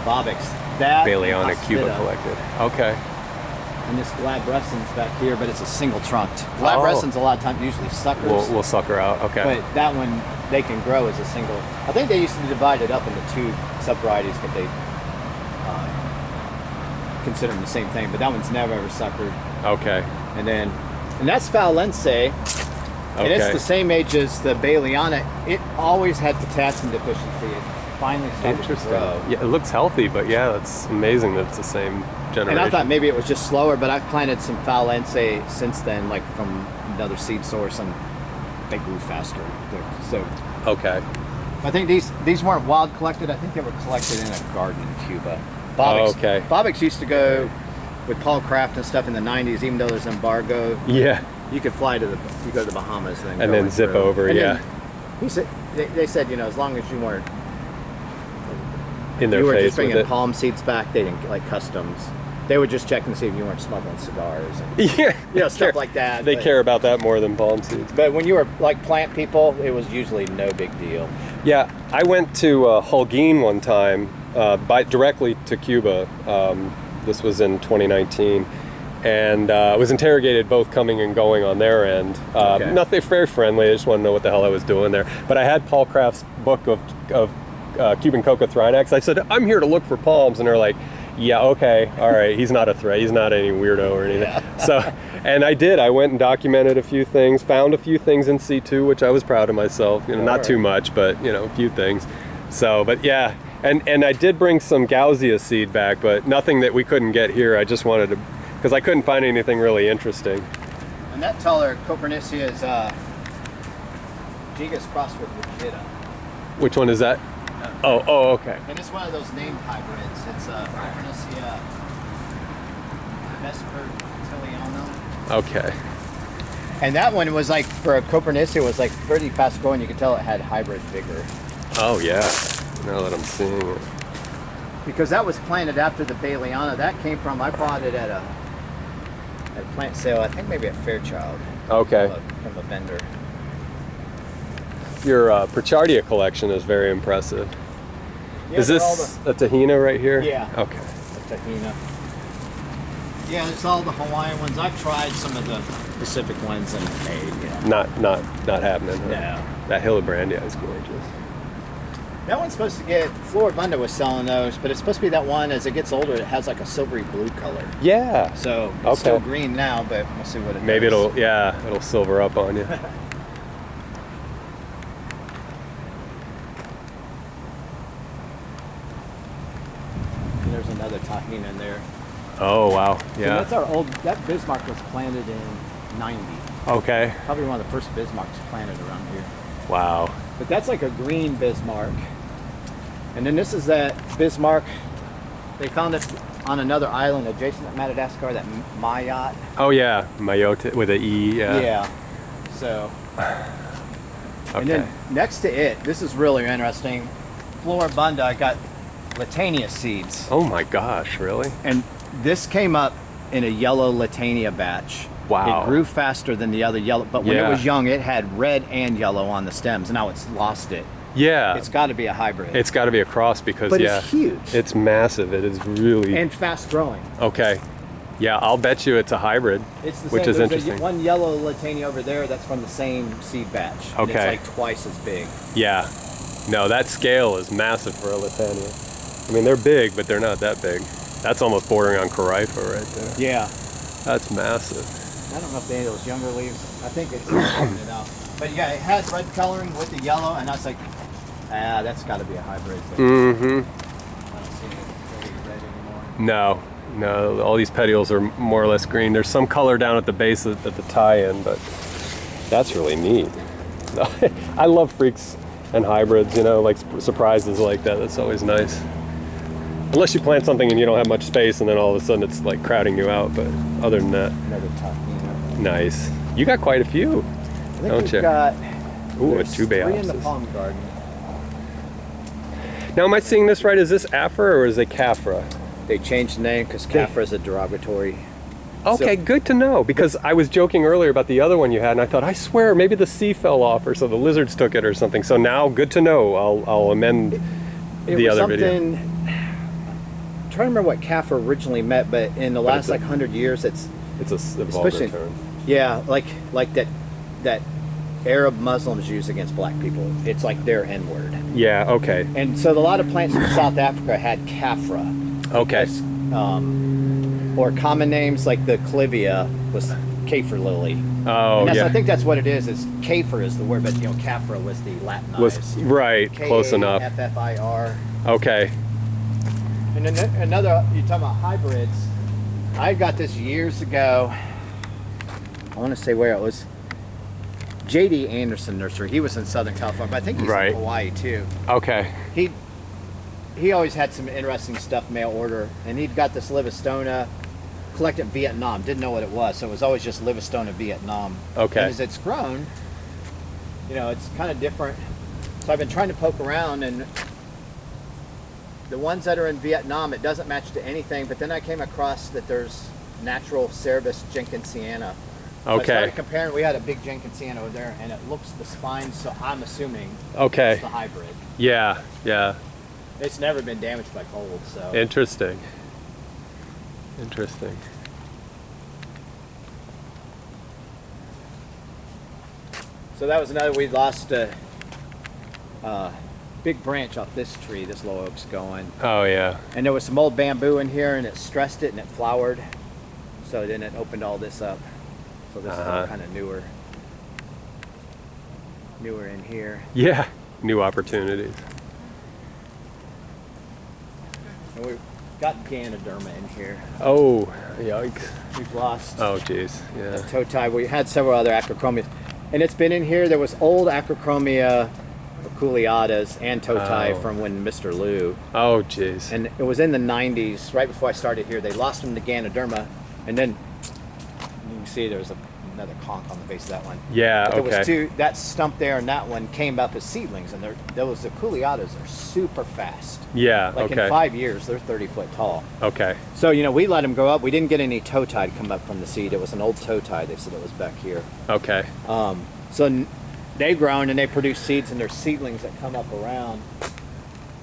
bobics. That Baleiana Cuba collected. Okay. And this glabrescens back here, but it's a single trunked. Glabrescens a lot of times usually suckers. We'll sucker out. Okay. But that one they can grow as a single. I think they used to divide it up into 2 sub-varieties, but they consider them the same thing. But that one's never ever suckered. Okay. And that's Fowlense. And it's the same age as the Baleiana. It always had potassium deficiency. It finally started to grow. Yeah, it looks healthy, but yeah, that's amazing that it's the same generation. And I thought maybe it was just slower, but I've planted some Fowlense since then, like from another seed source, and they grew faster. So okay. I think these weren't wild collected. I think they were collected in a garden in Cuba. Bobics, okay. Bobics used to go with Paul Kraft and stuff in the 90s, even though there's an embargo. Yeah. You could fly to you go to the Bahamas and then zip over, and yeah. He said they said, as long as you weren't in their you were face just bringing with palm seeds back, they didn't like customs. They would just check and see if you weren't smuggling cigars and stuff like that. They care about that more than palm seeds. But when you were like plant people, it was usually no big deal. Yeah, I went to Holguin one time, directly to Cuba. This was in 2019, and was interrogated both coming and going on their end. Nothing very friendly. I just wanted to know what the hell I was doing there. But I had Paul Kraft's book of Cuban Coca Thrinax. I said, I'm here to look for palms, and they're like, yeah, okay, all right. He's not a threat. He's not any weirdo or anything. Yeah. So, and I did. I went and documented a few things, found a few things in C2, which I was proud of myself. Not too much, but a few things. So, but yeah, and I did bring some Gausia seed back, but nothing that we couldn't get here. I just wanted to, because I couldn't find anything really interesting. And that taller Copernicia is Gigas crossed with Legita. Which one is that? Oh, okay. And it's one of those named hybrids. It's Copernicia Vespertiliana. Okay. And that one was like, for a Copernicia, was like pretty fast growing. You could tell it had hybrid vigor. Oh yeah, now that I'm seeing it. Because that was planted after the Baleiana. That came from, I bought it at a plant sale, I think maybe at Fairchild. Okay. From a vendor. Your Pritchardia collection is very impressive. Yeah, is this a Tahina right here? Yeah. Okay. A Tahina. Yeah, it's all the Hawaiian ones. I've tried some of the Pacific ones and Not happening. Huh? No. That Hillebrandia is gorgeous. That one's supposed to get, Floribunda was selling those, but it's supposed to be that one, as it gets older, it has like a silvery blue color. Yeah. So it's still green now, but we'll see what it Maybe does. it'll silver up on you. There's another Tahina in there. Oh, wow. Yeah. So that's our old, that Bismarck was planted in 90. Okay. Probably one of the first Bismarcks planted around here. Wow. But that's like a green Bismarck. And then this is that Bismarck. They found it on another island adjacent to Madagascar, that Mayotte. Oh yeah, Mayotte with an E. Yeah. So. Okay. And then next to it, this is really interesting. Floribunda, I got Latania seeds. Oh my gosh, really? And this came up in a yellow Latania batch. Wow. It grew faster than the other yellow, but when it was young, it had red and yellow on the stems. Now it's lost it. Yeah. It's got to be a hybrid. It's got to be a cross because, but it's huge. It's massive. It is really... And fast growing. Okay. Yeah, I'll bet you it's a hybrid, it's the which same. is interesting. One yellow Latania over there that's from the same seed batch. Okay. And it's like twice as big. Yeah. No, that scale is massive for a Latania. I mean, they're big, but they're not that big. That's almost bordering on Corifer right there. Yeah. That's massive. I don't know if they had those younger leaves. I think it's coming it out. But yeah, it has red coloring with the yellow, and I was like, that's got to be a hybrid. Mm-hmm. I don't see any red anymore. No, all these petioles are more or less green. There's some color down at the base at the tie-in, but that's really neat. I love freaks and hybrids, like surprises like that. That's always nice. Unless you plant something and you don't have much space, and then all of a sudden it's like crowding you out. But other than that, Another Tahina. Nice. You got quite a few, don't you? Got, ooh, a three in the palm garden. Now, am I seeing this right? Is this Afra or is it Cafra? They changed the name because Cafra is a derogatory. Okay, good to know, because I was joking earlier about the other one you had, and I thought, I swear, maybe the C fell off, or so the lizards took it or something. So now, good to know. I'll amend the other video. trying to remember what kaffir originally meant, but in the last like 100 years, it's a vulgar term. Yeah, like that Arab Muslims use against black people. It's like their N-word. Yeah. Okay. And so a lot of plants from South Africa had kaffra. Okay. Because, or common names like the clivia was kaffir lily. Oh, and yeah. I think that's what it is. Is kaffir is the word, but kaffra was the Latinized. Was right. Close enough. Kaffir. Okay. And then another, you're talking about hybrids. I got this years ago. I want to say where it was. J.D. Anderson Nursery. He was in Southern California, but I think he's in Hawaii too. Okay. He always had some interesting stuff mail order, and he'd got this Livistona collected in Vietnam. Didn't know what it was, so it was always just Livistona Vietnam. Okay. And as it's grown, it's kind of different. So I've been trying to poke around, and the ones that are in Vietnam, it doesn't match to anything. But then I came across that there's natural Cerebus jenkinsiana. So I started comparing. We had a big jenkinsiana over there, and it looks the spine. So I'm assuming it's the hybrid. Yeah. Yeah. It's never been damaged by cold. So Interesting. So that was another. We lost a big branch off this tree. This low oak's going. Oh yeah. And there was some old bamboo in here, and it stressed it, and it flowered. So then it opened all this up. So this is all kind of newer in here. Yeah. New opportunities. And we've got Ganoderma in here. Oh, yikes. We've lost. Oh, geez. Yeah. Toe tie. We had several other acrochromias. And it's been in here. There was old acrochromia aculeatas and toe tie from when Mr. Lou. Oh, geez. And it was in the 90s, right before I started here. They lost them to Ganoderma. And then you can see there was another conch on the base of that one. Yeah, but there was okay. that stump there and that one came up as seedlings. And those aculeatas are super fast. Yeah, Like in 5 years, they're 30 foot tall. Okay. So, we let them grow up. We didn't get any toe tie to come up from the seed. It was an old toe tie. They said it was back here. Okay. So they've grown and they produce seeds, and there's seedlings that come up around.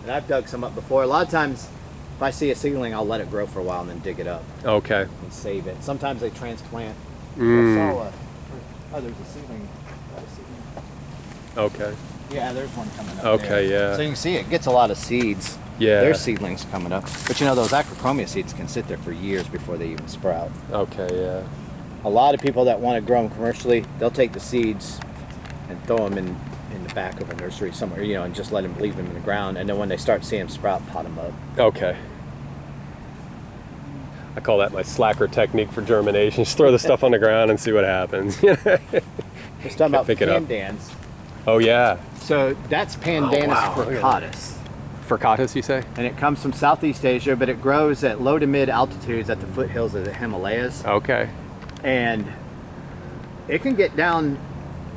And I've dug some up before. A lot of times, if I see a seedling, I'll let it grow for a while and then dig it up Okay. and save it. Sometimes they transplant. I saw there's a seedling. Okay. Yeah, there's one coming up. Okay, there. yeah. So you can see it gets a lot of seeds. Yeah. There's seedlings coming up. But those acrochromia seeds can sit there for years before they even sprout. Okay, yeah. A lot of people that want to grow them commercially, they'll take the seeds and throw them in the back of a nursery somewhere, and just leave them in the ground. And then when they start seeing them sprout, pot them up. Okay. I call that my slacker technique for germination. Just throw the stuff on the ground and see what happens. We're talking about Pick it up. pandans. Oh, yeah. So that's Pandanus wow. furcatus. Furcatus, you say? And it comes from Southeast Asia, but it grows at low to mid altitudes at the foothills of the Himalayas. Okay. And it can get down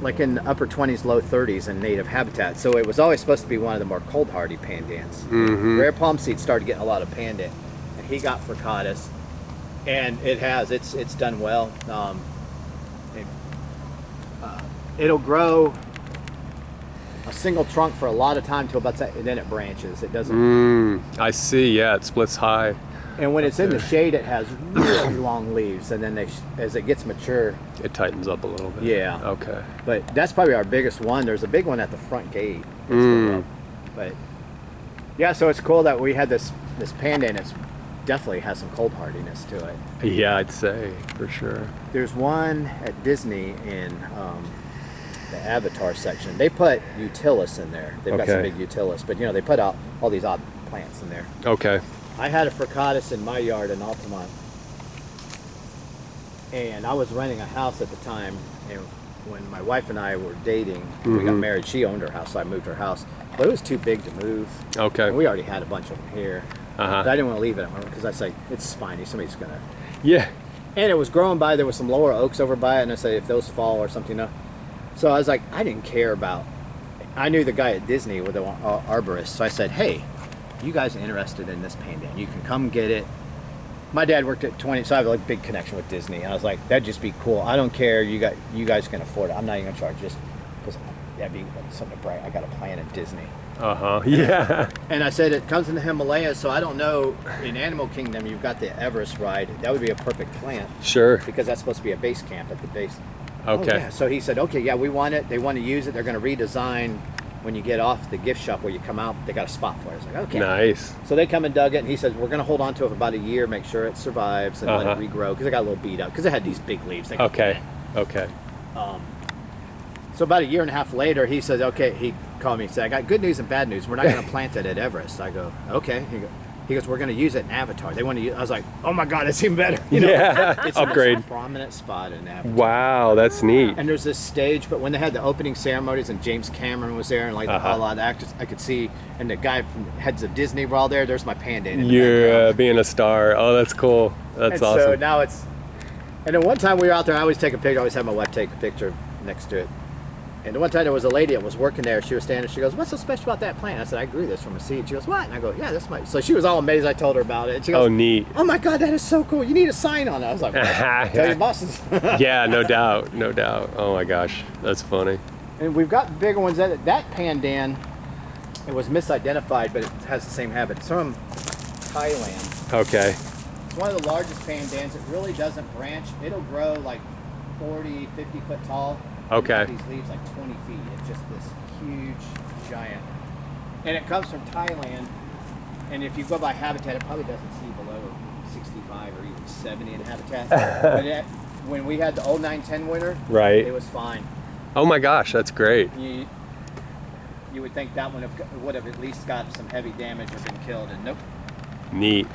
like in the upper 20s, low 30s in native habitat. So it was always supposed to be one of the more cold hardy pandans. Mm-hmm. Rare palm seed started getting a lot of pandan. And he got furcatus. And it's done well. It'll grow a single trunk for a lot of time till about that, and then it branches. It doesn't. I see. Yeah, it splits high. And when it's in the shade, it has really long leaves, and then as it gets mature, it tightens up a little bit. Yeah. Okay. But that's probably our biggest one. There's a big one at the front gate. But yeah, so it's cool that we had this pandan. It's definitely has some cold hardiness to it. Yeah, I'd say for sure. There's one at Disney in the Avatar section. They put utilis in there. They've got some big utilis, but they put out all these odd plants in there. Okay. I had a furcatus in my yard in Altamont, and I was renting a house at the time. And when my wife and I were dating, we got married. She owned her house, so I moved her house, but it was too big to move. Okay. And we already had a bunch of them here. But I didn't want to leave it at home because I was like, it's spiny. Somebody's gonna. Yeah. And it was growing by. There was some lower oaks over by it, and I said, if those fall or something, So I was like, I didn't care about. I knew the guy at Disney with the arborist, so I said, hey, you guys are interested in this pandan? You can come get it. My dad worked at 20, so I have a big connection with Disney. I was like, that'd just be cool. I don't care. You guys can afford it. I'm not even gonna charge just because that'd be something to brag. I got a plan at Disney. Yeah. And I said, it comes in the Himalayas, so I don't know, in Animal Kingdom, you've got the Everest ride. That would be a perfect plant. Sure. Because that's supposed to be a base camp at the base. Okay. Oh, yeah. So he said, okay, yeah, we want it. They want to use it. They're going to redesign when you get off the gift shop where you come out. They got a spot for it. I was like, okay. Nice. So they come and dug it, and he says, we're going to hold on to it for about a year, make sure it survives, and let it regrow. Because it got a little beat up. Because it had these big leaves. Okay. Okay. So about a year and a half later, he says, okay, he called me and said, I got good news and bad news. We're not going to plant it at Everest. I go, okay. He goes, we're going to use it in Avatar. They want to use. I was like, oh my God, it's even better. You know, Yeah. it's Upgrade. a prominent spot in Avatar. Wow, that's neat. And there's this stage, but when they had the opening ceremonies and James Cameron was there and like a lot of actors, I could see, and the guy from Heads of Disney were all there. There's my panda in the background. Being a star. Oh, that's cool. That's And awesome. so now it's, and then one time we were out there, I always take a picture, I always have my wife take a picture next to it. And one time there was a lady that was working there. She was standing. She goes, "What's so special about that plant?" I said, "I grew this from a seed." She goes, "What?" And I go, "Yeah, that's my." So she was all amazed. I told her about it. And she goes, Oh, neat. "Oh my God, that is so cool! You need a sign on it." I was like, well, "Tell your bosses." Yeah, no doubt. No doubt. Oh my gosh, that's funny. And we've got bigger ones. That pandan, it was misidentified, but it has the same habit. It's from Thailand. Okay. It's one of the largest pandans. It really doesn't branch. It'll grow like 40, 50 foot tall. Okay. These leaves like 20 feet. It's just this huge giant. And it comes from Thailand. And if you go by habitat, it probably doesn't see below 65 or even 70 in habitat. But when we had the 09-10 winter, Right. it was fine. Oh my gosh, that's great. You would think that one would have at least got some heavy damage or been killed, and nope. Neat.